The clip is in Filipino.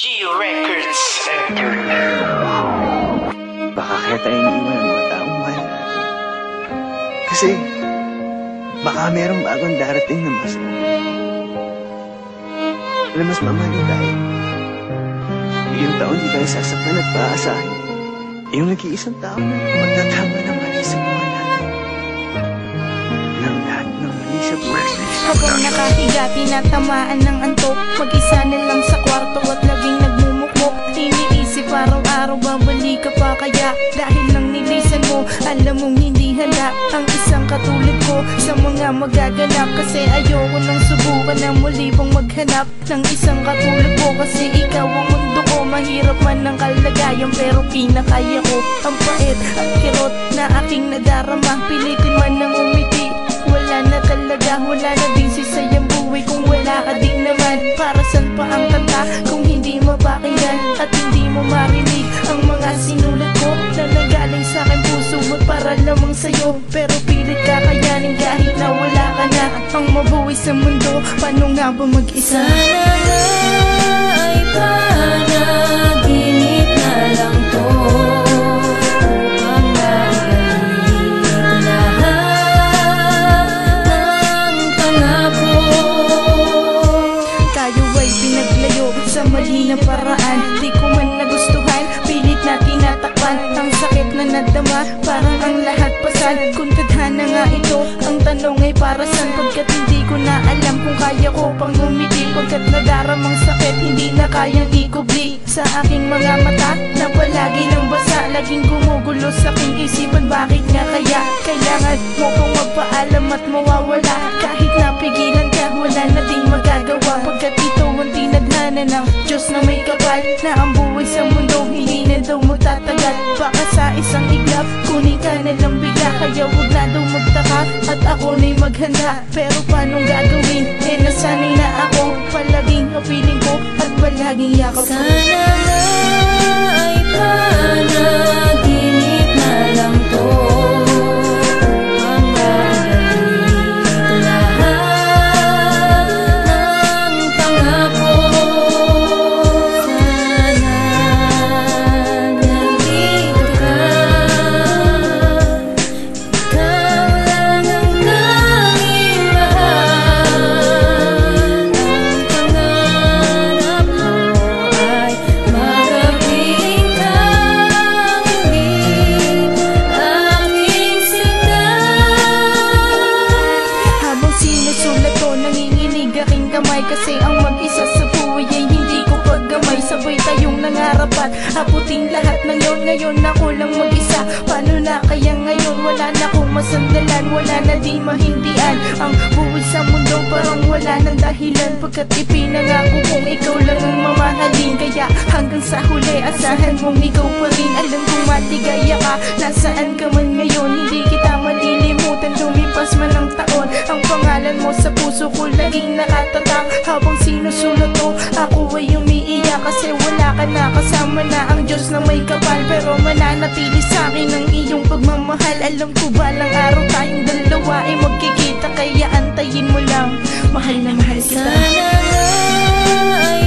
G Records. Baka kaya tayo iniiwan ng mga taong mahal natin. Kasi baka merong bagong darating na mas na mas mamahalin tayo. Yung taon di tayo sasaktan at paasahin. Yung nag-iisang tao na magtatama ng mali sa buhay natin. Nang lahat ng mali sa buhay. Habang nakahiga, tinatamaan ng antok, mag-isa na lang sa kwarto at laging nagmumukmok. Iniisip araw-araw, babalik ka pa kaya? Dahil nang nilisan mo, alam mong hindi handa ang isang katulad ko sa mga magaganap. Kasi ayoko nang subukan na muli pang maghanap ng isang katulad ko. Kasi ikaw ang mundo ko, mahirap man ang kalagayan pero kinakaya ko. Ang pait at kirot na aking nadarama, pilitin man ng umiti. Wala na talaga, wala na din sisayang buhay kung wala ka din naman. Para saan pa ang kanta kung hindi mapakinggan at hindi mo marinig ang mga sinulat ko na nanggaling sa aking puso at para lamang sa'yo. Pero pilit kakayanin kahit na wala ka na. Ang mabuhay sa mundo, paano nga ba mag-isa? Sana ay panaginip na lang to. Sa mali na paraan, di ko man nagustuhan, pilit na tinatakpan ang sakit na nadama, parang ang lahat pasan. Kung tadhana nga ito, ang tanong ay para saan? Pagkat hindi ko na alam kung kaya ko pang umiti. Pagkat nadaramang sakit, hindi na kayang ikubli sa aking mga mata na palagi nang basa. Laging gumugulo sa aking isipan, bakit nga kaya? Kailangan mo pang magpaalam at mawawala. Kahit napigilan ka, wala na ding magagawa. Pagkat ito ang tinadhana ng Diyos na may kapal, na ang buhay sa mundo hindi na daw matatagal. Baka sa isang iglap, kunin ka na lang bigla. Kaya huwag na daw magtaka at ako na'y maghanda. Pero paano gagawin? Nasanay na ako, palaging kapiling ko at palaging yakap ko. Sana ay panaginip na lang to. Kasi ang mag-isa sa buhay ay hindi ko paggamay. Sabay tayong nangarap at abutin lahat ng yun. Ngayon ako lang mag-isa, paano na kaya ngayon? Wala na akong masandalan, wala na din mahindian. Ang buhay sa mundo parang wala ng dahilan. Pagkat ipinangako kung ikaw lang ang mamahalin. Kaya hanggang sa huli, asahan mong ikaw pa rin. Alam kong matigaya ka, nasaan ka man ngayon. Hindi kita malilimutan, lumipas man ang taon. Ang pangalan mo sa puso ko laging nakatatak. Habang sinusulat ko, ako ay umiiyak. Kasi wala ka na, kasama na ang Diyos na may kapal. Pero mananatili sa akin ang iyong pagmamahal. Alam ko balang araw tayong dalawa ay magkikita. Kaya antayin mo lang, mahal na mahal kita. Sana ay